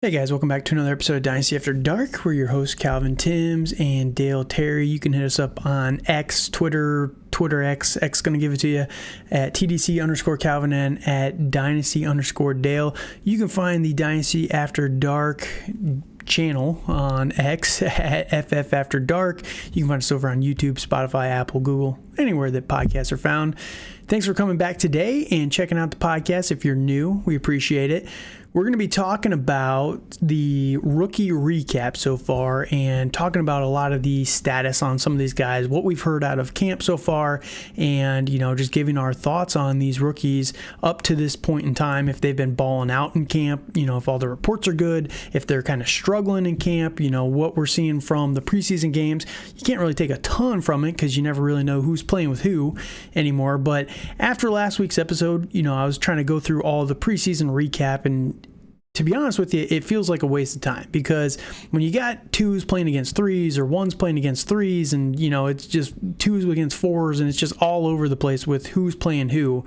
Hey guys, welcome back to another episode of Dynasty After Dark. We're your hosts, Calvin Timms and Dale Terry. You can hit us up on X, Twitter X going to give it to you, at TDC_Calvin and at Dynasty_Dale. You can find the Dynasty After Dark channel on X at FF After Dark. You can find us over on YouTube, Spotify, Apple, Google, anywhere that podcasts are found. Thanks for coming back today and checking out the podcast. If you're new, we appreciate it. We're going to be talking about the rookie recap so far and talking about a lot of the status on some of these guys, what we've heard out of camp so far, and, just giving our thoughts on these rookies up to this point in time, if they've been balling out in camp, if all the reports are good, if they're kind of struggling in camp, what we're seeing from the preseason games. You can't really take a ton from it because you never really know who's playing with who anymore. But after last week's episode, I was trying to go through all the preseason recap, and to be honest with you, it feels like a waste of time because when you got twos playing against threes or ones playing against threes and, it's just twos against fours and it's just all over the place with who's playing who,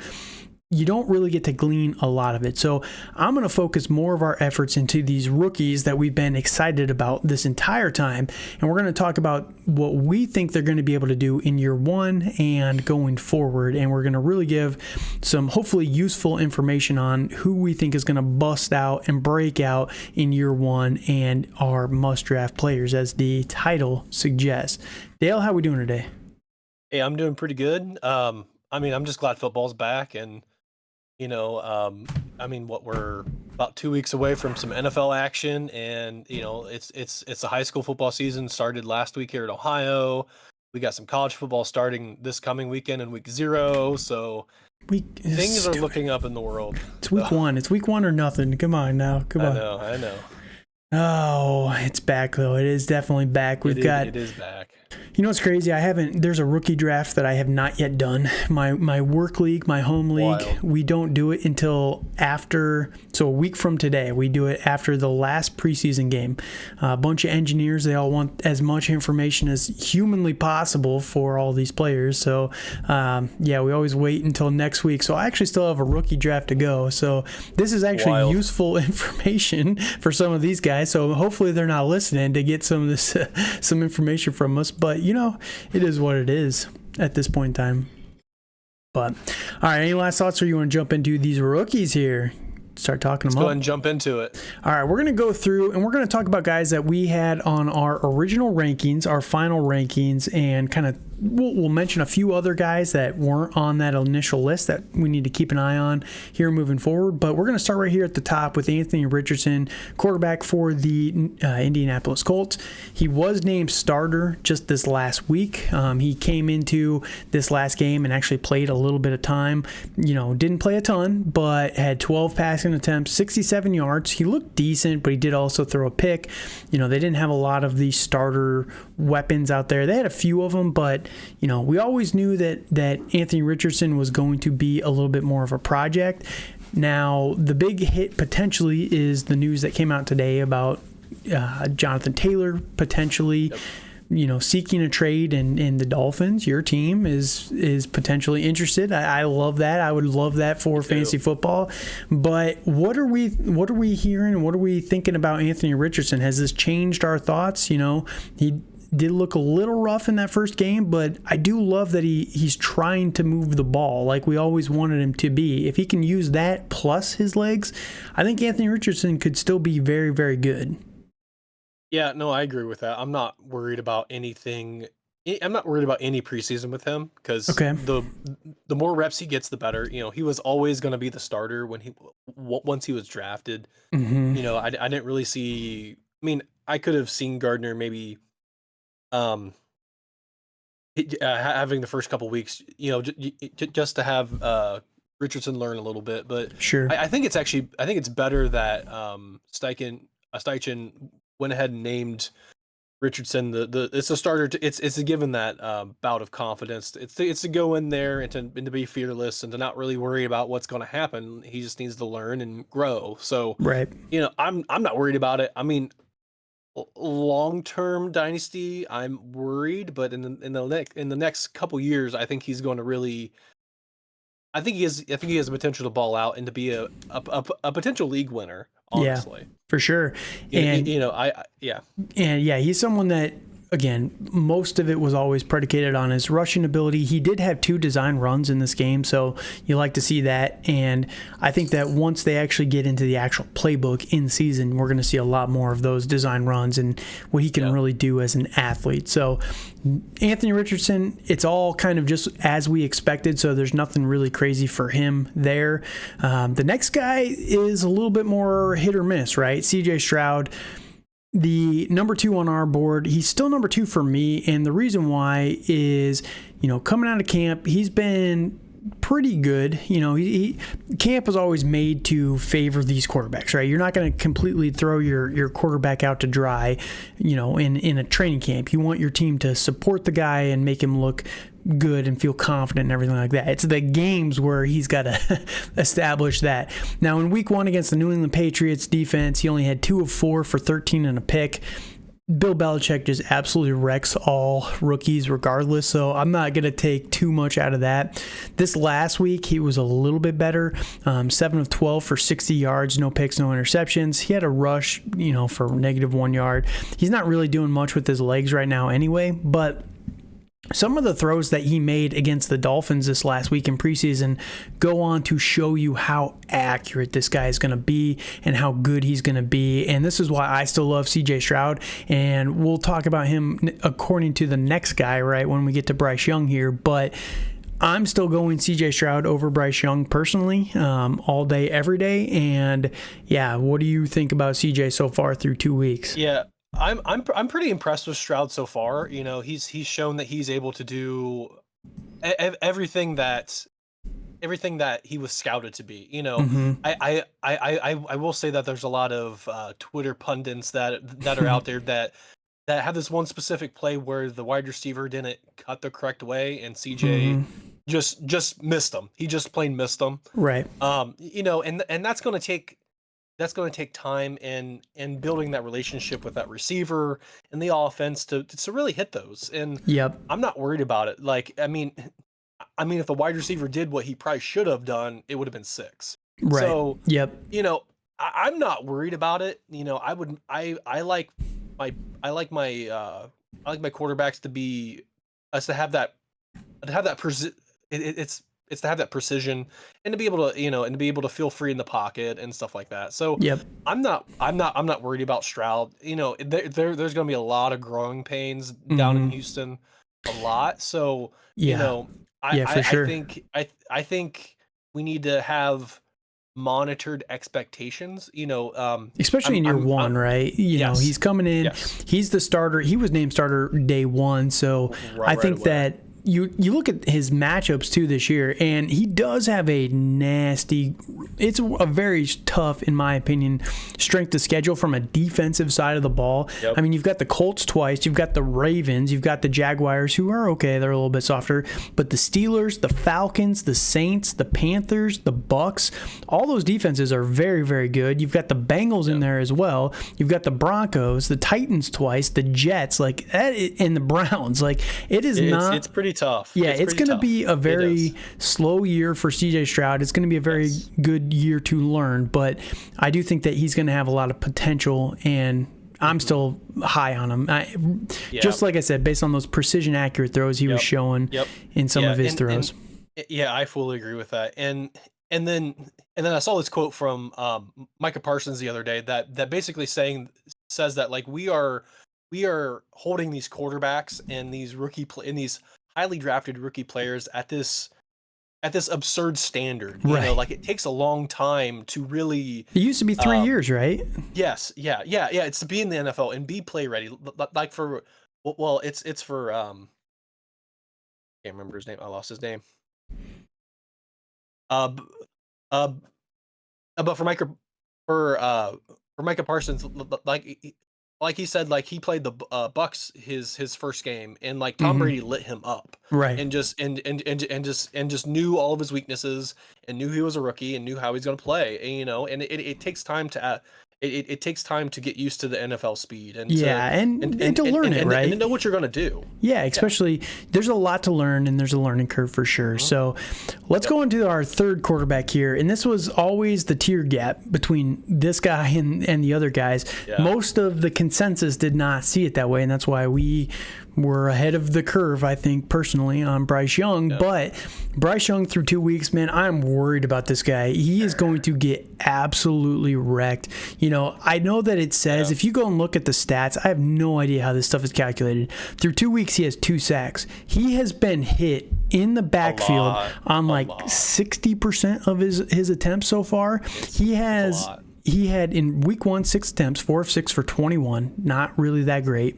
you don't really get to glean a lot of it. So I'm going to focus more of our efforts into these rookies that we've been excited about this entire time. And we're going to talk about what we think they're going to be able to do in year one and going forward. And we're going to really give some hopefully useful information on who we think is going to bust out and break out in year one and our must draft players, as the title suggests. Dale, how are we doing today? Hey, I'm doing pretty good. I'm just glad football's back, and we're about 2 weeks away from some NFL action, and it's a high school football season started last week here in Ohio. We got some college football starting this coming weekend in week 0, so things are looking up in the world. It's week one. It's week one or nothing. Come on now. Come on. I know. Oh, it's back though. It is definitely back. It is back. You know what's crazy? There's a rookie draft that I have not yet done. My work league, my home league, Wild. We don't do it until after, so a week from today. We do it after the last preseason game. A bunch of engineers, they all want as much information as humanly possible for all these players. So, we always wait until next week. So I actually still have a rookie draft to go. So this is actually useful information for some of these guys. So hopefully they're not listening to get some of this, some information from us. But, it is what it is at this point in time. But, all right, any last thoughts, or you want to jump into these rookies here? Start talking them up. Let's go ahead and jump into it. All right, we're going to go through and we're going to talk about guys that we had on our original rankings, our final rankings, and kind of we'll mention a few other guys that weren't on that initial list that we need to keep an eye on here moving forward. But we're going to start right here at the top with Anthony Richardson, quarterback for the Indianapolis Colts. He was named starter just this last week. He came into this last game and actually played a little bit of time. Didn't play a ton, but had 12 passing attempts, 67 yards. He looked decent, but he did also throw a pick. They didn't have a lot of these starter weapons out there. They had a few of them, but we always knew that Anthony Richardson was going to be a little bit more of a project. Now, the big hit potentially is the news that came out today about Jonathan Taylor potentially seeking a trade, and the Dolphins, your team, is potentially interested. I love that. I would love that for fantasy football. But what are we hearing, and what are we thinking about Anthony Richardson? Has this changed our thoughts? He did look a little rough in that first game, but I do love that he's trying to move the ball like we always wanted him to be. If he can use that plus his legs, I think Anthony Richardson could still be very, very good. Yeah, no, I agree with that. I'm not worried about anything. I'm not worried about any preseason with him because the more reps he gets, the better. He was always going to be the starter once he was drafted. Mm-hmm. I didn't really see. I could have seen Gardner maybe having the first couple weeks, just to have Richardson learn a little bit. But sure, I think it's better that Steichen went ahead and named Richardson it's a starter. It's a given that bout of confidence. It's to go in there and to be fearless and to not really worry about what's going to happen. He just needs to learn and grow. So right, I'm not worried about it. Long-term dynasty, I'm worried, but in the next couple years, I think he's going to really. I think he has the potential to ball out and to be a potential league winner. Yeah, honestly. for sure. And And he's someone that, again, most of it was always predicated on his rushing ability. He did have 2 design runs in this game, so you like to see that. And I think that once they actually get into the actual playbook in season, we're going to see a lot more of those design runs and what he can really do as an athlete. So Anthony Richardson, it's all kind of just as we expected, so there's nothing really crazy for him there. The next guy is a little bit more hit or miss, right? CJ Stroud, the number 2 on our board. He's still number 2 for me, and the reason why is, coming out of camp, he's been pretty good. Camp is always made to favor these quarterbacks, right? You're not going to completely throw your quarterback out to dry, in a training camp. You want your team to support the guy and make him look good and feel confident and everything like that. It's the games where he's got to establish that. Now, in week 1 against the New England Patriots defense, he only had 2 of 4 for 13 and a pick. Bill Belichick just absolutely wrecks all rookies regardless, so I'm not going to take too much out of that. This last week, he was a little bit better. 7 of 12 for 60 yards, no picks, no interceptions. He had a rush, for -1 yard. He's not really doing much with his legs right now anyway, but some of the throws that he made against the Dolphins this last week in preseason go on to show you how accurate this guy is going to be and how good he's going to be. And this is why I still love CJ Stroud. And we'll talk about him according to the next guy, right, when we get to Bryce Young here. But I'm still going CJ Stroud over Bryce Young personally, all day, every day. And what do you think about CJ so far through 2 weeks? Yeah. I'm pretty impressed with Stroud so far. He's shown that he's able to do everything that he was scouted to be. I will say that there's a lot of Twitter pundits that are out there that have this one specific play where the wide receiver didn't cut the correct way and CJ just missed him. He just plain missed him. Right. And that's going to take. That's going to take time and building that relationship with that receiver and the offense to really hit those. And I'm not worried about it. If the wide receiver did what he probably should have done, it would have been 6. Right. So, I'm not worried about it. I like my quarterbacks to have that it's to have that precision and to be able to feel free in the pocket and stuff like that. So I'm not worried about Stroud. There's going to be a lot of growing pains down in Houston, a lot. So I think we need to have monitored expectations. Especially in year 1, right? He's coming in. Yes. He's the starter. He was named starter day 1. So I think that. You look at his matchups too this year, and he does have a nasty. It's a very tough, in my opinion, strength of schedule from a defensive side of the ball. I mean, you've got the Colts twice, you've got the Ravens, you've got the Jaguars, who are okay, they're a little bit softer, but the Steelers, the Falcons, the Saints, the Panthers, the Bucks, all those defenses are very, very good. You've got the Bengals in there as well. You've got the Broncos, the Titans twice, the Jets, and the Browns. It's pretty tough. Yeah, it's going to be a very slow year for CJ Stroud. It's going to be a very good year to learn, but I do think that he's going to have a lot of potential, and I'm still high on him. Just like I said, based on those precision accurate throws he was showing in some of his throws. I fully agree with that. And then I saw this quote from Micah Parsons the other day that basically says that we are holding these quarterbacks and these these highly drafted rookie players at this absurd standard. It takes a long time to really. It used to be 3 years, right? Yes, yeah. It's to be in the NFL and be play ready. It's for I can't remember his name. I lost his name. But for Micah Parsons, like he said, he played the Bucks his first game, and Tom Brady lit him up, right? And just knew all of his weaknesses and knew he was a rookie and knew how he's going to play, and it takes time to it takes time to get used to the NFL speed and Yeah, and to learn it, right? And to know what you're going to do. Yeah, especially there's a lot to learn and there's a learning curve for sure. So let's go into our third quarterback here. And this was always the tier gap between this guy and the other guys. Yeah. Most of the consensus did not see it that way, and that's why we were ahead of the curve, I think, personally, on Bryce Young. Yeah. But Bryce Young through 2 weeks, man, I'm worried about this guy. He is going to get absolutely wrecked. I know that it says, if you go and look at the stats, I have no idea how this stuff is calculated. Through 2 weeks, he has 2 sacks. He has been hit in the backfield on like 60% of his attempts so far. He had in week 1 6 attempts, 4 of 6 for 21. Not really that great.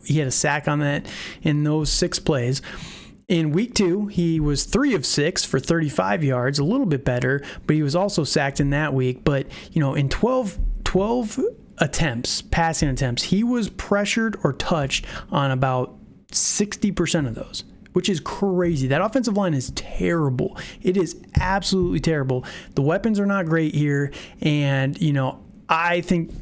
He had a sack on that in those 6 plays. In week 2, he was 3 of 6 for 35 yards, a little bit better, but he was also sacked in that week. But in 12 attempts, passing attempts, he was pressured or touched on about 60% of those, which is crazy. That offensive line is terrible. It is absolutely terrible. The weapons are not great here, and I think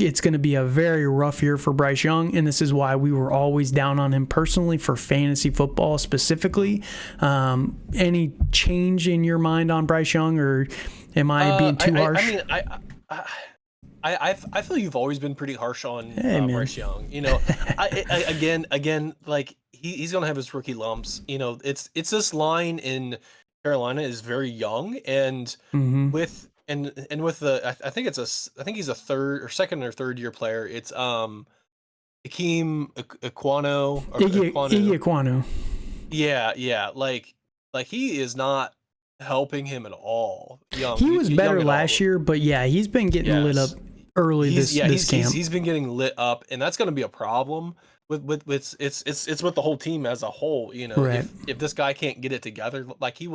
it's going to be a very rough year for Bryce Young, and this is why we were always down on him personally for fantasy football specifically. Any change in your mind on Bryce Young, or am I being too harsh? I feel you've always been pretty harsh on Bryce Young. Again, like he's gonna have his rookie lumps. It's this line in Carolina is very young, and with the I think he's a second or third year player. It's Ikem Ekwonu. Ekwonu. Yeah. Like he is not helping him at all. He was better last year, but yeah, he's been getting lit up early this camp. He's been getting lit up, and that's going to be a problem with it's with the whole team as a whole. Right. If this guy can't get it together, like I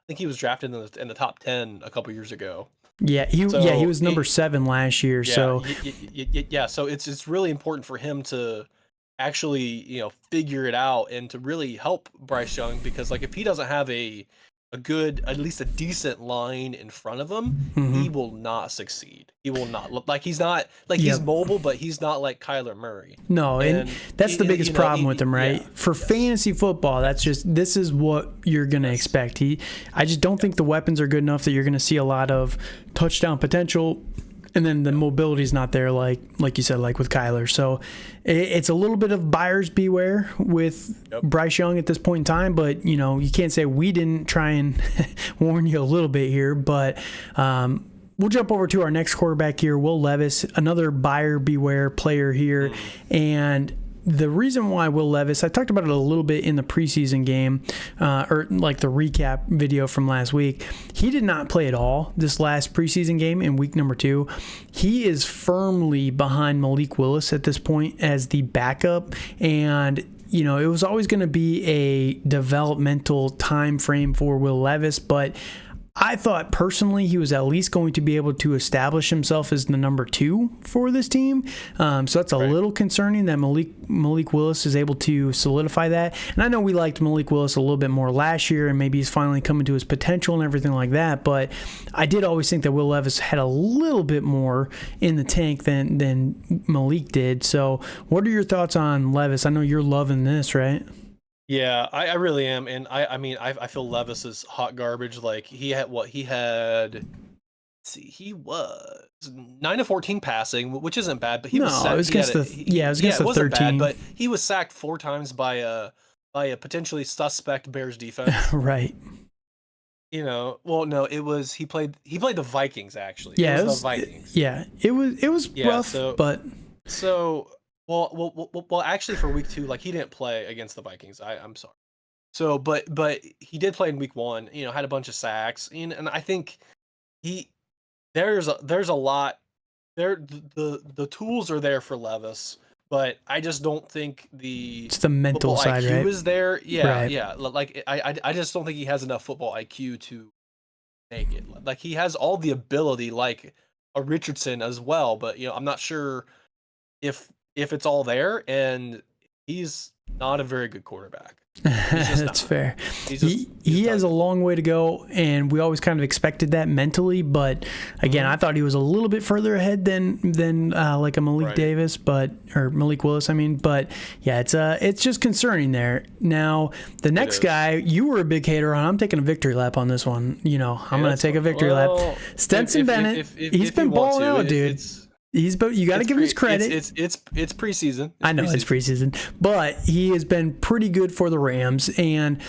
think he was drafted in the top 10 a couple years ago. Yeah, he was number 7 last year. Yeah, so so it's really important for him to actually figure it out and to really help Bryce Young, because like if he doesn't have a good, at least a decent line in front of him, he will not succeed. He will not look like he's not like he's mobile, but he's not like Kyler Murray. No, and that's the biggest problem with him, right? For fantasy football, this is what you're going to expect. I just don't think the weapons are good enough that you're going to see a lot of touchdown potential. And then the mobility is not there, like you said, like with Kyler. So it's a little bit of buyers beware with Bryce Young at this point in time. But, you can't say we didn't try and warn you a little bit here. But we'll jump over to our next quarterback here, Will Levis, another buyer beware player here. And the reason why Will Levis, I talked about it a little bit in the preseason game, or like the recap video from last week. He did not play at all this last preseason game in week number 2. He is firmly behind Malik Willis at this point as the backup, and it was always going to be a developmental time frame for Will Levis, but I thought personally he was at least going to be able to establish himself as the number 2 for this team. So that's a little concerning that Malik Willis is able to solidify that. And I know we liked Malik Willis a little bit more last year, and maybe he's finally coming to his potential and everything like that. But I did always think that Will Levis had a little bit more in the tank than Malik did. So what are your thoughts on Levis? I know you're loving this, right? Yeah, I really am, and I feel Levis is hot garbage. Like he was 9 of 14 passing, which isn't bad, but he was sacked. It was against the 13. Bad, but he was sacked 4 times by a potentially suspect Bears defense. Right. Well, no, it was he played the Vikings actually. Yeah, it was the Vikings. Yeah, it was rough, but Well, actually, for week 2, like he didn't play against the Vikings. I'm sorry. So, but he did play in week 1. Had a bunch of sacks, and I think there's a lot there. The tools are there for Levis, but I just don't think it's the mental side, IQ right? is there. Yeah, right. Yeah. Like I just don't think he has enough football IQ to make it. Like he has all the ability, like a Richardson as well, but I'm not sure if it's all there, and he's not a very good quarterback. That's fair. He has a long way to go, and we always kind of expected that mentally. But again, I thought he was a little bit further ahead than like a Malik Davis, or Malik Willis. I mean, but yeah, it's just concerning there. Now the next guy you were a big hater on. I'm taking a victory lap on this one. I'm going to take a victory lap. Stetson Bennett. He's been balling out, dude. You got to give him his credit. It's preseason. I know it's preseason, but he has been pretty good for the Rams. And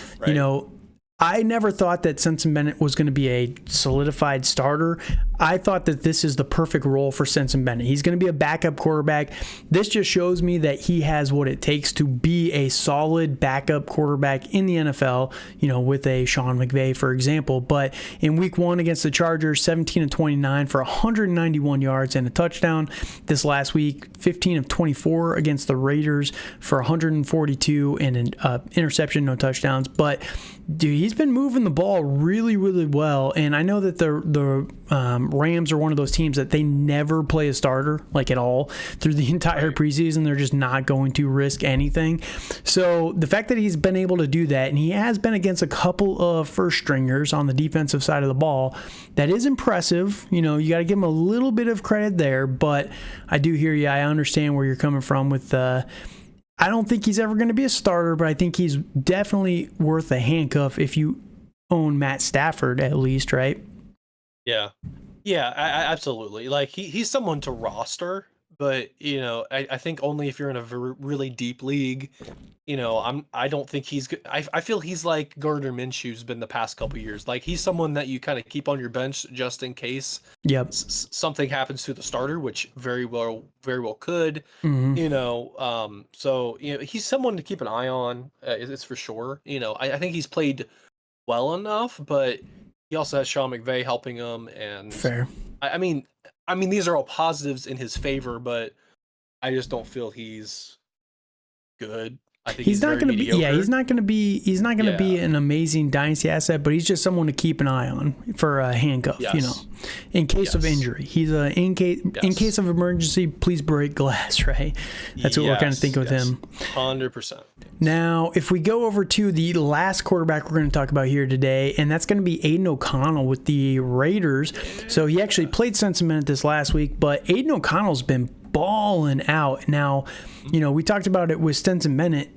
I never thought that Stetson Bennett was going to be a solidified starter. I thought that this is the perfect role for Stetson Bennett. He's going to be a backup quarterback. This just shows me that he has what it takes to be a solid backup quarterback in the NFL, with a Sean McVay, for example. But in week 1 against the Chargers, 17 of 29 for 191 yards and a touchdown. This last week, 15 of 24 against the Raiders for 142 and an interception, no touchdowns. But dude, he's been moving the ball really, really well. And I know that the Rams are one of those teams that they never play a starter, like at all, through the entire preseason. They're just not going to risk anything. So the fact that he's been able to do that, and he has been against a couple of first stringers on the defensive side of the ball, that is impressive. You got to give him a little bit of credit there. But I do hear you. I understand where you're coming from with I don't think he's ever going to be a starter, but I think he's definitely worth a handcuff if you own Matt Stafford, at least, right? Yeah, absolutely. Like he's someone to roster, but I think only if you're in a really deep league. I don't think he's good. I feel he's like Gardner Minshew's been the past couple of years. Like he's someone that you kind of keep on your bench just in case. Yep. Something happens to the starter, which very well could. So he's someone to keep an eye on. It's for sure. I think he's played well enough, but he also has Sean McVay helping him. And fair. I mean, these are all positives in his favor, but I just don't feel he's good. I think he's not going to be. Yeah, he's not going to be. He's not going to be an amazing dynasty asset, but he's just someone to keep an eye on for a handcuff. Yes. In case of injury, he's in case of emergency, please break glass. Right. That's what we're kind of thinking with him. 100%. Now, if we go over to the last quarterback we're going to talk about here today, and that's going to be Aiden O'Connell with the Raiders. So he actually played Stetson Bennett this last week, but Aiden O'Connell's been balling out. Now, we talked about it with Stetson Bennett,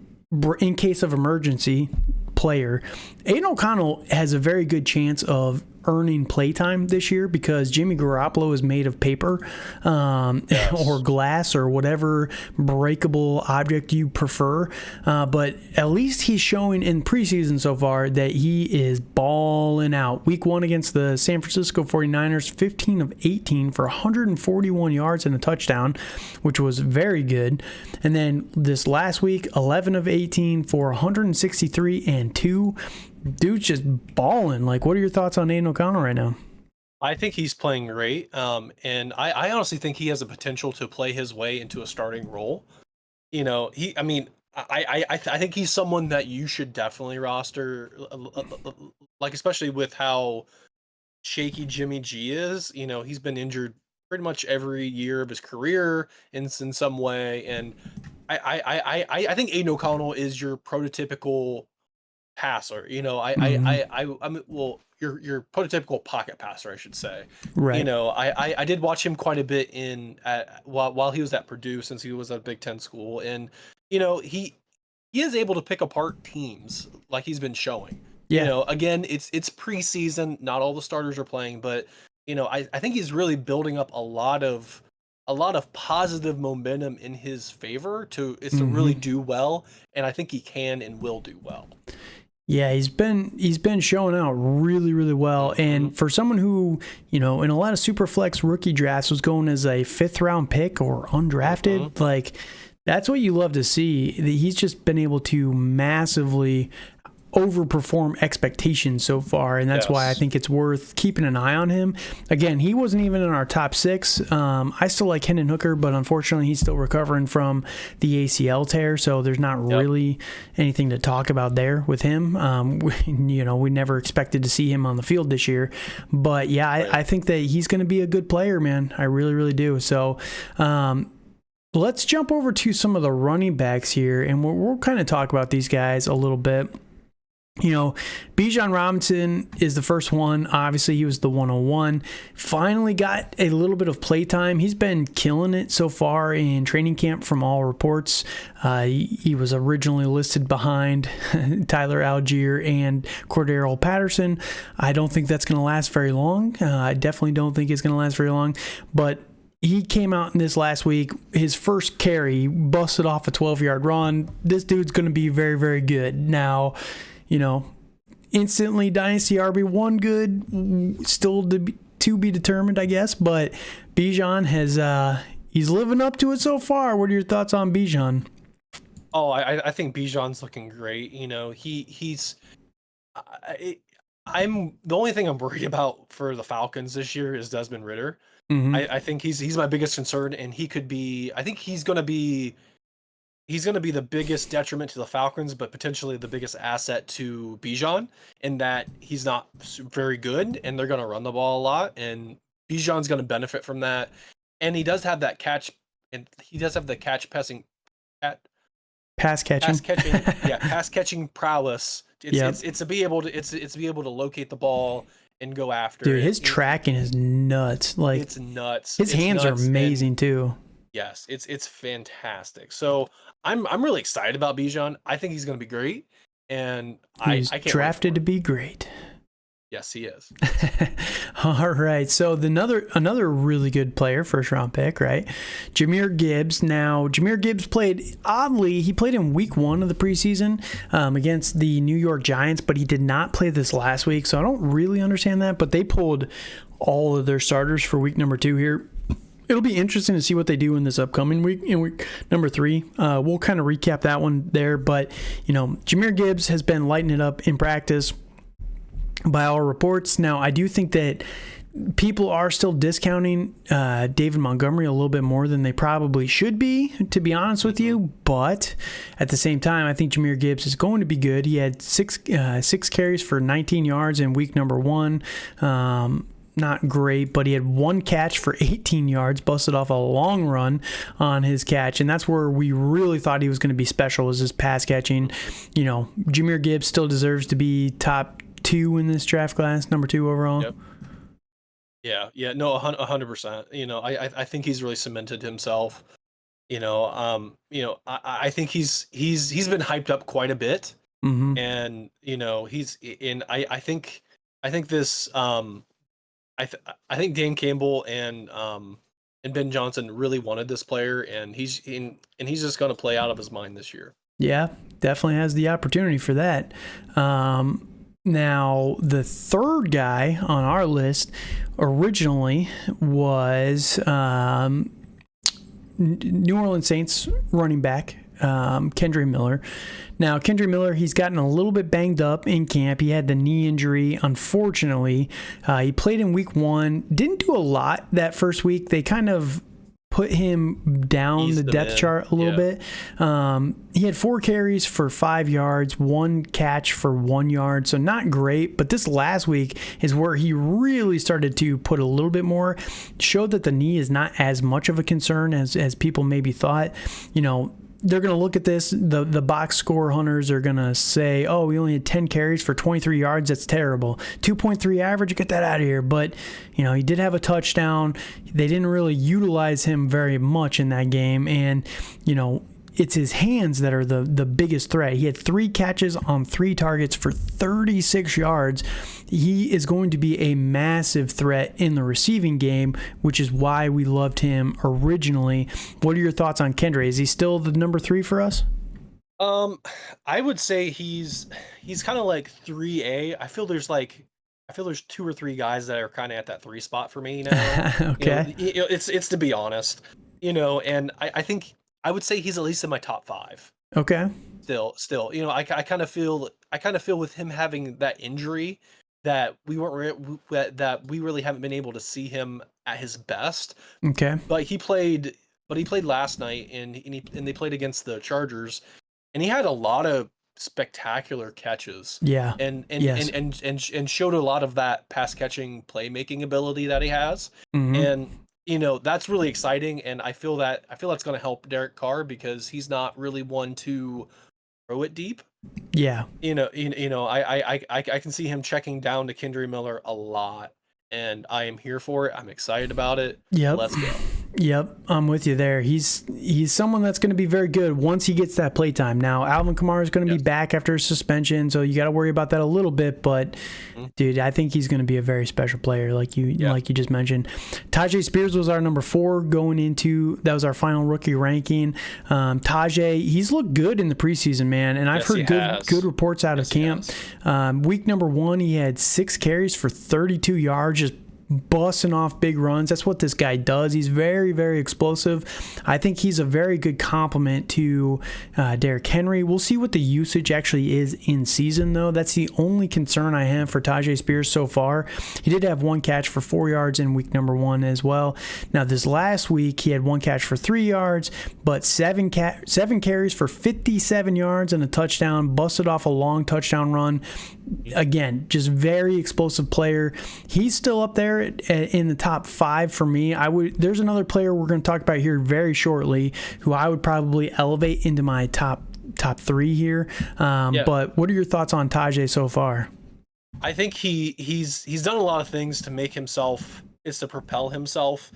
in case of emergency player. Aiden O'Connell has a very good chance of earning playtime this year because Jimmy Garoppolo is made of paper or glass or whatever breakable object you prefer. But at least he's showing in preseason so far that he is balling out. Week 1 against the San Francisco 49ers, 15 of 18 for 141 yards and a touchdown, which was very good. And then this last week, 11 of 18 for 163 and 2. Dude's just balling. Like, what are your thoughts on Aiden O'Connell right now? I think he's playing great, and I honestly think he has a potential to play his way into a starting role. I think he's someone that you should definitely roster, like especially with how shaky Jimmy G is. He's been injured pretty much every year of his career in some way, and I think Aiden O'Connell is your prototypical passer. Your prototypical pocket passer, I should say. Right. I did watch him quite a bit while he was at Purdue, since he was at a Big Ten school, and he is able to pick apart teams like he's been showing. Again, it's preseason, not all the starters are playing, but I think he's really building up a lot of positive momentum in his favor to really do well, and I think he can and will do well. Yeah, he's been showing out really, really well. And for someone who, in a lot of Superflex rookie drafts was going as a 5th round pick or undrafted, like that's what you love to see. He's just been able to massively overperform expectations so far, and that's why I think it's worth keeping an eye on him. Again, he wasn't even in our top 6. I still like Hendon Hooker, but unfortunately he's still recovering from the ACL tear, so there's not really anything to talk about there with him. We never expected to see him on the field this year, but I think that he's going to be a good player, man. I really, really do. So Let's jump over to some of the running backs here, and we'll kind of talk about these guys a little bit. Bijan Robinson is the first one. Obviously, he was the 101. Finally got a little bit of play time. He's been killing it so far in training camp from all reports. He was originally listed behind Tyler Algier and Cordero Patterson. I don't think that's going to last very long. I definitely don't think it's going to last very long. But he came out in this last week. His first carry, busted off a 12-yard run. This dude's going to be very, very good. Now, instantly Dynasty RB1 good, still to be determined, I guess. But Bijan he's living up to it so far. What are your thoughts on Bijan? Oh, I think Bijan's looking great. I'm the only thing I'm worried about for the Falcons this year is Desmond Ridder. Mm-hmm. I think he's my biggest concern, and he could be. I think he's going to be the biggest detriment to the Falcons, but potentially the biggest asset to Bijan, in that he's not very good, and they're going to run the ball a lot, and Bijan's going to benefit from that. And he does have that catch, and he does have the pass catching prowess. It's to be able to locate the ball and go after. Dude, his tracking is nuts. Like, it's nuts. His hands are amazing too. Yes, it's fantastic. So I'm really excited about Bijan. I think he's going to be great, and he's I can't drafted to be great. Yes, he is. All right. So another really good player, first round pick, right? Jahmyr Gibbs. Now, Jahmyr Gibbs he played in week 1 of the preseason against the New York Giants, but he did not play this last week. So I don't really understand that, but they pulled all of their starters for week number 2 here. It'll be interesting to see what they do in this upcoming week, in week number 3. We'll kind of recap that one there, but Jahmyr Gibbs has been lighting it up in practice by all reports. Now, I do think that people are still discounting David Montgomery a little bit more than they probably should be, to be honest with you. But at the same time, I think Jahmyr Gibbs is going to be good. He had six carries for 19 yards in week number 1. Not great, but he had 1 catch for 18 yards, busted off a long run on his catch, and that's where we really thought he was going to be special, was his pass catching. Jahmyr Gibbs still deserves to be top 2 in this draft class, number 2 overall. Yep. Yeah, no, 100%. I think he's really cemented himself. I think he's been hyped up quite a bit, and he's in. I think this. I think Dan Campbell and Ben Johnson really wanted this player, and he's just going to play out of his mind this year. Yeah, definitely has the opportunity for that. Now, the third guy on our list originally was New Orleans Saints running back Kendre Miller. Now, Kendre Miller, he's gotten a little bit banged up in camp. He had the knee injury, unfortunately. He played in week 1. Didn't do a lot that first week. They kind of put him down the depth chart a little bit. He had 4 carries for 5 yards, 1 catch for 1 yard, so not great. But this last week is where he really started to put a little bit more, showed that the knee is not as much of a concern as people maybe thought. They're going to look at this. The box score hunters are going to say, oh, he only had 10 carries for 23 yards. That's terrible. 2.3 average, get that out of here. But, he did have a touchdown. They didn't really utilize him very much in that game. And, it's his hands that are the biggest threat. He had 3 catches on 3 targets for 36 yards. He is going to be a massive threat in the receiving game, which is why we loved him originally. What are your thoughts on Kendre? Is he still the number 3 for us? I would say he's kind of like 3A. I feel there's 2 or 3 guys that are kind of at that 3 spot for me now. Okay. It's to be honest, and I think I would say he's at least in my top 5. Okay. Still, I kind of feel with him having that injury that we really haven't been able to see him at his best. Okay. But he played last night, and they played against the Chargers, and he had a lot of spectacular catches. Yeah. And yes. and showed a lot of that pass catching playmaking ability that he has. Mm-hmm. And that's really exciting, and I feel that's going to help Derek Carr because he's not really one to throw it deep. Yeah. I can see him checking down to Kendre Miller a lot, and I am here for it. I'm excited about it. Yep. Let's go. Yep, I'm with you there. He's someone that's going to be very good once he gets that playtime. Now, Alvin Kamara is going to be back after his suspension, so you got to worry about that a little bit. But, dude, I think he's going to be a very special player, like you just mentioned. Tajay Spears was our number 4 going into that was our final rookie ranking. Tajay, he's looked good in the preseason, man, and I've heard good reports out of camp. Week number 1, he had 6 carries for 32 yards, just busting off big runs. That's what this guy does. He's very, very explosive. I think he's a very good complement to Derrick Henry. We'll see what the usage actually is in season, though. That's the only concern I have for Tajay Spears so far. He did have 1 catch for 4 yards in week number 1 as well. Now, this last week, he had 1 catch for 3 yards, but 7 carries for 57 yards and a touchdown, busted off a long touchdown run. Again, just very explosive player. He's still up there in the top 5 for me. There's another player we're going to talk about here very shortly who I would probably elevate into my top 3 here. But what are your thoughts on Tajay so far? I think he's done a lot of things to make himself, to propel himself.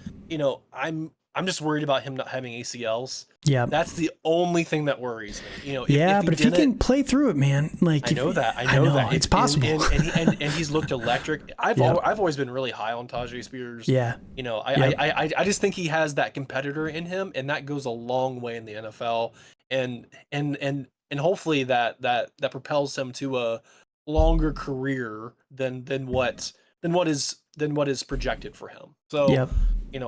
I'm just worried about him not having ACLs. Yeah, that's the only thing that worries me. If he can play through it, man. Like I know that it's possible. And he's looked electric. I've always been really high on Tajay Spears. Yeah. I just think he has that competitor in him, and that goes a long way in the NFL. And hopefully that propels him to a longer career than what is projected for him. So.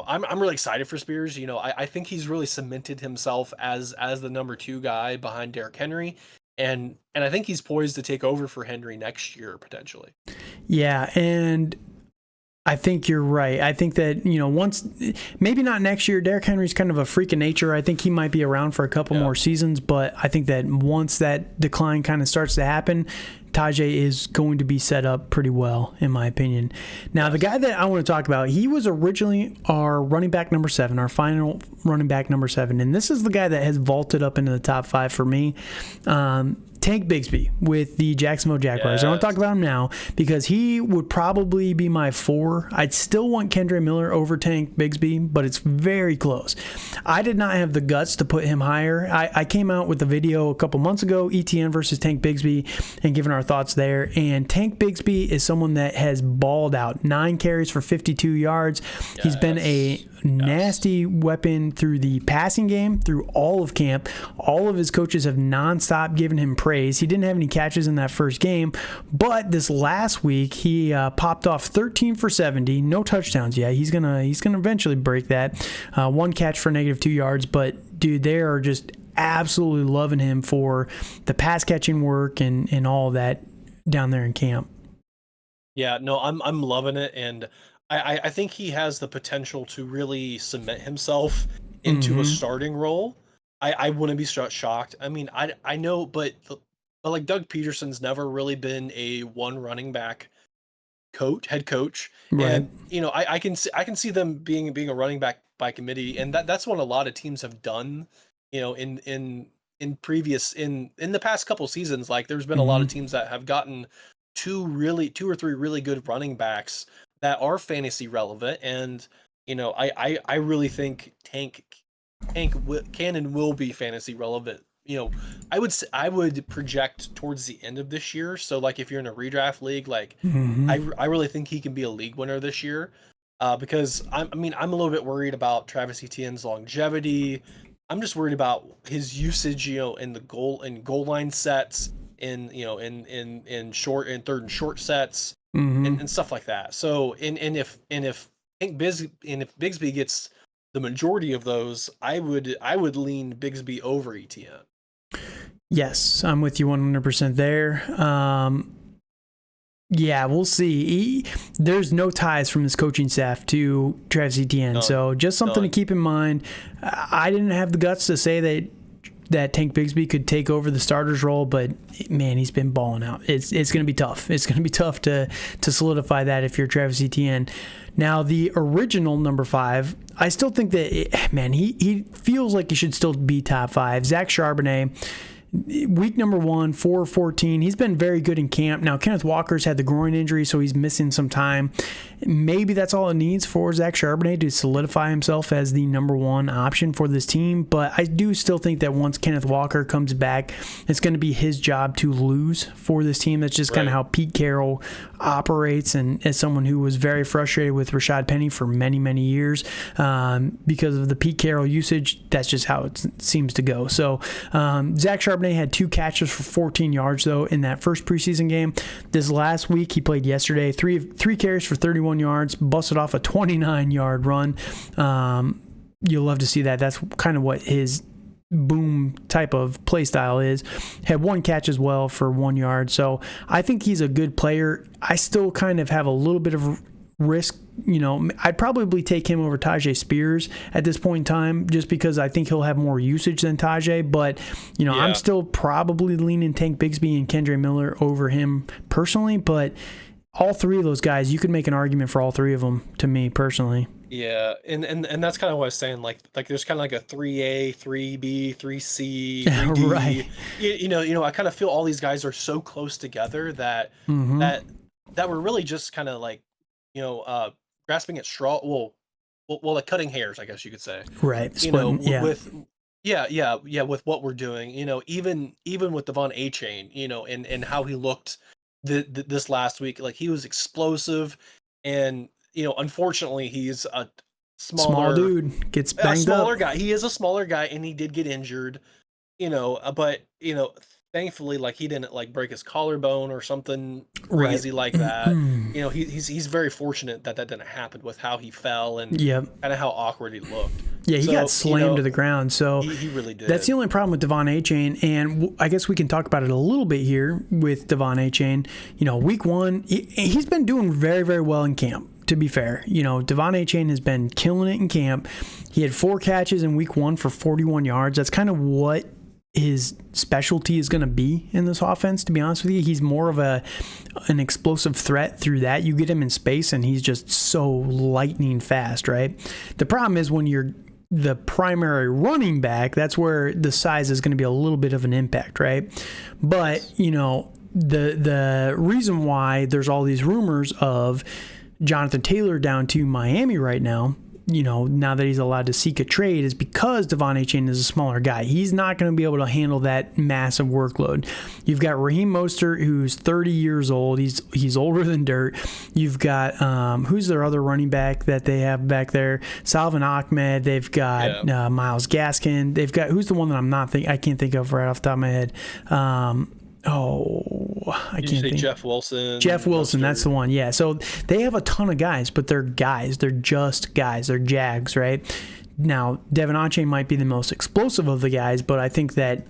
I'm really excited for Spears. I think he's really cemented himself as the number 2 guy behind Derrick Henry, and I think he's poised to take over for Henry next year potentially. Yeah, and I think you're right. I think that, once, maybe not next year, Derrick Henry's kind of a freak of nature. I think he might be around for a couple more seasons, but I think that once that decline kind of starts to happen, Tajay is going to be set up pretty well, in my opinion. Now, the guy that I want to talk about, he was originally our running back number 7, our final running back number 7, and this is the guy that has vaulted up into the top 5 for me. Tank Bigsby with the Jacksonville Jaguars. I want to talk about him now because he would probably be my 4. I'd still want Kendre Miller over Tank Bigsby, but it's very close. I did not have the guts to put him higher. I came out with a video a couple months ago, ETN versus Tank Bigsby, and giving our thoughts there. And Tank Bigsby is someone that has balled out. 9 carries for 52 yards. He's been a nasty weapon through the passing game, through all of camp. All of his coaches have nonstop given him praise. He didn't have any catches in that first game, but this last week he popped off 13 for 70, no touchdowns yet. He's gonna eventually break that. 1 catch for -2 yards, but dude, they are just absolutely loving him for the pass catching work and all of that down there in camp. Yeah, no, I'm loving it, and I think he has the potential to really cement himself into a starting role. I wouldn't be shocked. I mean, I know, but like Doug Peterson's never really been a one running back head coach, right. And I can see them being a running back by committee, and that's what a lot of teams have done. In the past couple seasons, like there's been a lot of teams that have gotten 2 or 3 really good running backs that are fantasy relevant, and I really think Tank can and will be fantasy relevant. I would project towards the end of this year. So like if you're in a redraft league, like I really think he can be a league winner this year, because I'm a little bit worried about Travis Etienne's longevity. I'm just worried about his usage, in the goal line sets, in short and third and short sets. And stuff like that. So if Bigsby gets the majority of those, I would lean Bigsby over ETN. Yes, I'm with you 100% there. Yeah, we'll see. There's no ties from his coaching staff to Travis Etienne, so just something to keep in mind. I didn't have the guts to say that that Tank Bigsby could take over the starter's role, but man, he's been balling out. It's going to be tough. It's going to be tough to solidify that if you're Travis Etienne. Now, the original number 5, I still think that, he feels like he should still be top 5. Zach Charbonnet, week number 1, 4-14. He's been very good in camp. Now, Kenneth Walker's had the groin injury, so he's missing some time. Maybe that's all it needs for Zach Charbonnet to solidify himself as the number 1 option for this team. But I do still think that once Kenneth Walker comes back, it's going to be his job to lose for this team. That's just kind of how Pete Carroll operates, and as someone who was very frustrated with Rashad Penny for many, many years because of the Pete Carroll usage, that's just how it seems to go. So Zach Charbonnet had 2 catches for 14 yards, though, in that first preseason game. This last week, he played yesterday, three carries for 31 yards, busted off a 29-yard run. You'll love to see that. That's kind of what his boom type of play style is. Had 1 catch as well for 1 yard. So I think he's a good player. I still kind of have a little bit of risk. I'd probably take him over Tajay Spears at this point in time, just because I think he'll have more usage than Tajay. But, I'm still probably leaning Tank Bigsby and Kendre Miller over him personally. But all 3 of those guys, you could make an argument for all 3 of them, to me personally. Yeah, and that's kind of what I was saying. Like there's kind of like a 3A, 3B, 3C, 3D. Right. I kind of feel all these guys are so close together that that we're really just kind of like, grasping at straw. Well, like cutting hairs, I guess you could say. Right. With what we're doing. Even with Devon Achane, and how he looked this last week. Like, he was explosive, and unfortunately, he's a small dude, gets banged a smaller up. guy. He is a smaller guy, and he did get injured. But thankfully, like, he didn't like break his collarbone or something crazy like that. He's very fortunate that didn't happen with how he fell and kind of how awkward he looked. Yeah, he got slammed to the ground. So he really did. That's the only problem with Devon Achane, and I guess we can talk about it a little bit here with Devon Achane. Week 1, he's been doing very, very well in camp. To be fair, Devon Achane has been killing it in camp. He had 4 catches in week 1 for 41 yards. That's kind of what his specialty is going to be in this offense, to be honest with you. He's more of an explosive threat through that. You get him in space, and he's just so lightning fast, right? The problem is when you're the primary running back, that's where the size is going to be a little bit of an impact, right? But, the reason why there's all these rumors of Jonathan Taylor down to Miami right now, now that he's allowed to seek a trade, is because Devon Achane is a smaller guy. He's not going to be able to handle that massive workload. You've got Raheem Mostert, who's 30 years old. He's older than dirt. You've got who's their other running back that they have back there? Salvin Ahmed. They've got Myles Gaskin. They've got, who's the one that I can't think of right off the top of my head. I can't think. Jeff Wilson. Jeff Wilson, that's the one. Yeah. So they have a ton of guys, but they're guys. They're just guys. They're Jags, right? Now, Devon Achane might be the most explosive of the guys, but I think that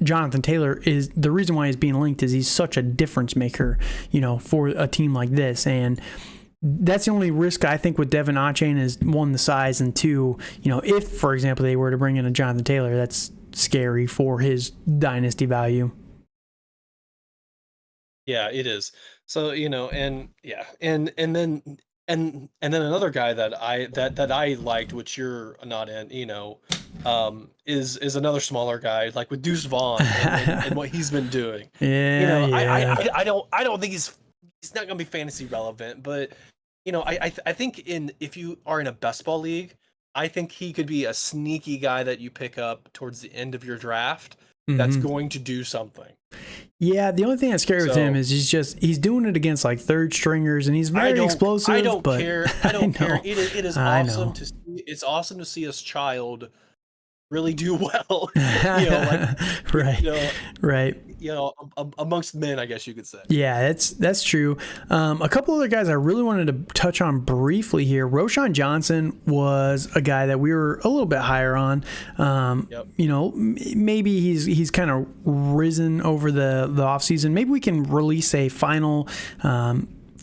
Jonathan Taylor is the reason why he's being linked is he's such a difference maker, for a team like this. And that's the only risk I think with Devon Achane is, 1, the size, and 2, if, for example, they were to bring in a Jonathan Taylor, that's scary for his dynasty value. Yeah, it is. So, and then another guy that I liked, which you're not in, is another smaller guy, like with Deuce Vaughn and what he's been doing. I don't think he's not gonna be fantasy relevant, but I think if you are in a best ball league, I think he could be a sneaky guy that you pick up towards the end of your draft. That's going to do something. Yeah, the only thing that's scary with him is he's doing it against like third stringers, and he's very explosive. I don't care. I don't care. It is awesome to see. It's awesome to see his child really do well. Right. Amongst men, I guess you could say. Yeah, that's true. A couple other guys I really wanted to touch on briefly here. Roschon Johnson was a guy that we were a little bit higher on. Maybe he's kind of risen over the offseason. Maybe we can release a final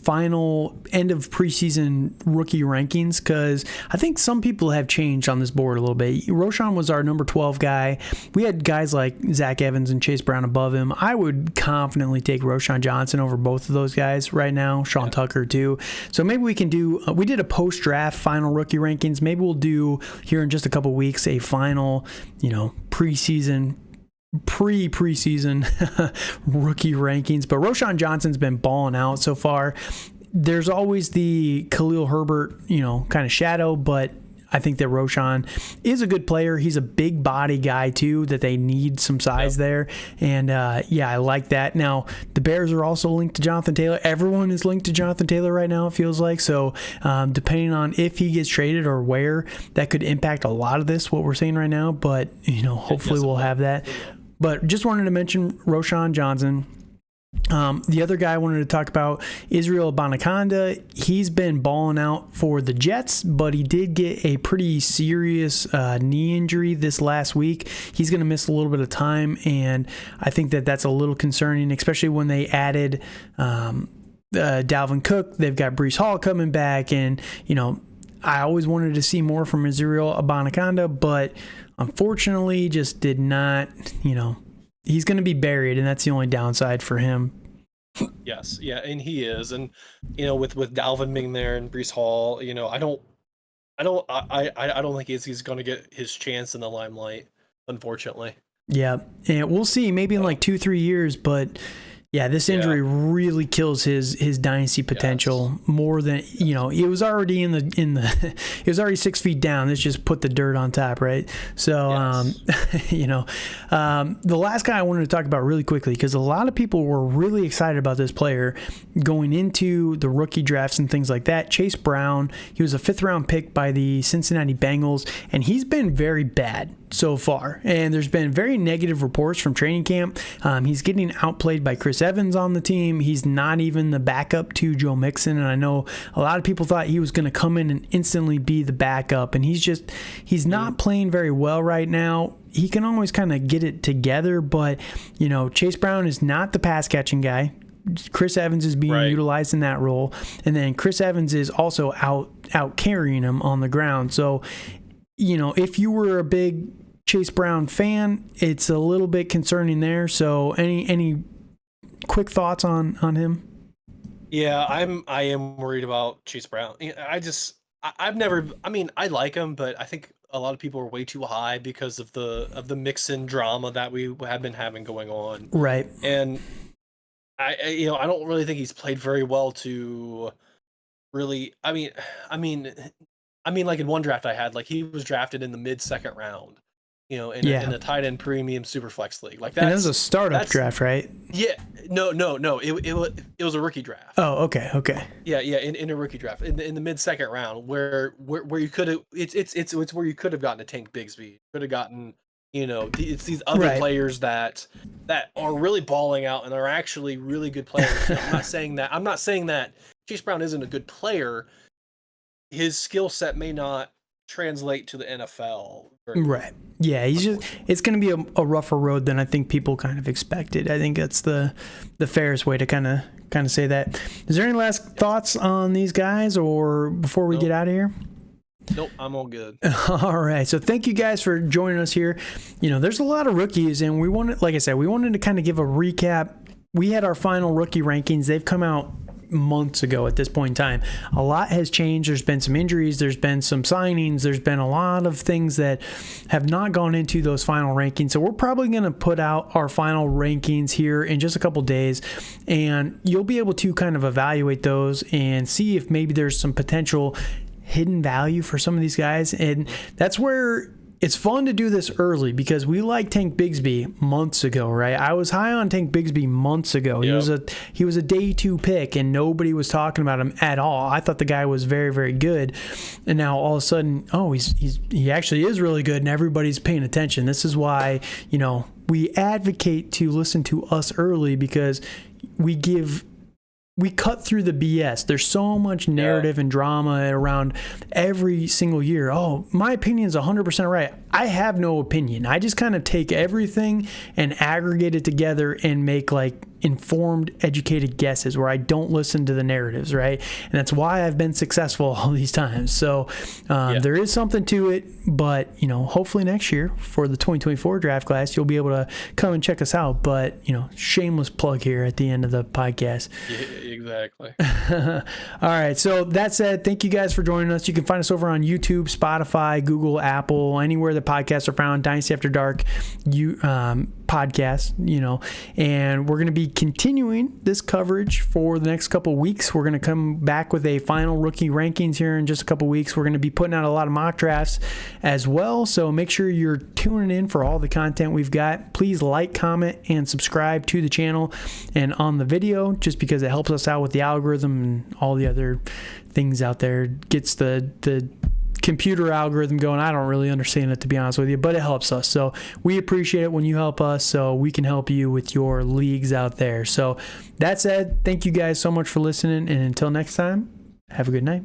final end of preseason rookie rankings, because I think some people have changed on this board a little bit. Roschon was our number 12 guy. We had guys like Zach Evans and Chase Brown above him. I would confidently take Roschon Johnson over both of those guys right now. Sean Tucker too. So maybe we can do, we did a post-draft final rookie rankings. Maybe we'll do here in just a couple weeks a final, preseason rookie rankings. But Roschon Johnson's been balling out so far. There's always the Khalil Herbert, kind of shadow, but I think that Roschon is a good player. He's a big body guy too, that they need some size there. And I like that. Now, the Bears are also linked to Jonathan Taylor. Everyone is linked to Jonathan Taylor right now, it feels like. So depending on if he gets traded or where, that could impact a lot of this, what we're seeing right now. But, hopefully we'll have that. But just wanted to mention Roschon Johnson. The other guy I wanted to talk about, Israel Abanikanda. He's been balling out for the Jets, but he did get a pretty serious knee injury this last week. He's going to miss a little bit of time, and I think that that's a little concerning, especially when they added Dalvin Cook. They've got Breece Hall coming back, and, I always wanted to see more from Israel Abanikanda, but unfortunately just did not, he's going to be buried, and that's the only downside for him. Yes, yeah, and he is, and with Dalvin being there and Breece Hall, I don't think he's going to get his chance in the limelight, unfortunately. Yeah, and we'll see, maybe in like 2-3 years, but yeah, this injury really kills his dynasty potential more than it was already in the it was already 6 feet down. Let's just put the dirt on top, right? So the last guy I wanted to talk about really quickly, because a lot of people were really excited about this player going into the rookie drafts and things like that. Chase Brown, he was a 5th round pick by the Cincinnati Bengals, and he's been very bad so far, and there's been very negative reports from training camp. He's getting outplayed by Chris Evans on the team. He's not even the backup to Joe Mixon, and I know a lot of people thought he was going to come in and instantly be the backup, and he's not playing very well right now. He can always kind of get it together, but Chase Brown is not the pass catching guy. Chris Evans is being utilized in that role, and then Chris Evans is also out carrying him on the ground. So if you were a big Chase Brown fan, it's a little bit concerning there. So any quick thoughts on him? Yeah, I am worried about Chase Brown. I like him, but I think a lot of people are way too high because of the Mixon drama that we have been having going on. Right. And I don't really think he's played very well to really. I mean, like in one draft I had, like he was drafted in the mid-second round, in a tight end premium super flex league. Like that. And it was a startup draft, right? Yeah. No. It was a rookie draft. Oh, okay. Yeah. In a rookie draft, in the mid-second round, where you could have, it's where you could have gotten a Tank Bigsby, could have gotten, it's these other players that are really balling out and are actually really good players. I'm not saying that Chase Brown isn't a good player. His skill set may not translate to the NFL. Right. Yeah, it's going to be a rougher road than I think people kind of expected. I think that's the fairest way to kind of say that. Is there any last thoughts on these guys, or before we get out of here? Nope, I'm all good. All right. So thank you guys for joining us here. There's a lot of rookies, and we wanted to kind of give a recap. We had our final rookie rankings. They've come out months ago at this point in time. A lot has changed. There's been some injuries, there's been some signings, there's been a lot of things that have not gone into those final rankings. So we're probably going to put out our final rankings here in just a couple days, and you'll be able to kind of evaluate those and see if maybe there's some potential hidden value for some of these guys. And that's where it's fun to do this early, because we liked Tank Bigsby months ago, right? I was high on Tank Bigsby months ago. Yep. He was a day 2 pick, and nobody was talking about him at all. I thought the guy was very, very good, and now all of a sudden, he actually is really good, and everybody's paying attention. This is why we advocate to listen to us early, because we cut through the BS. There's so much narrative and drama around every single year. Oh, my opinion is 100% right. I have no opinion. I just kind of take everything and aggregate it together and make like informed, educated guesses where I don't listen to the narratives, right? And that's why I've been successful all these times. So there is something to it, but hopefully next year for the 2024 draft class, you'll be able to come and check us out. But shameless plug here at the end of the podcast. Yeah, exactly. All right. So that said, thank you guys for joining us. You can find us over on YouTube, Spotify, Google, Apple, anywhere the podcasts are found. Dynasty After Dark, podcast, and we're going to be continuing this coverage for the next couple of weeks. We're going to come back with a final rookie rankings here in just a couple of weeks. We're going to be putting out a lot of mock drafts as well, so make sure you're tuning in for all the content we've got. Please like, comment, and subscribe to the channel and on the video, just because it helps us out with the algorithm and all the other things out there. It gets the computer algorithm going. I don't really understand it, to be honest with you, but it helps us. So we appreciate it when you help us so we can help you with your leagues out there. So that said, thank you guys so much for listening, and until next time, have a good night.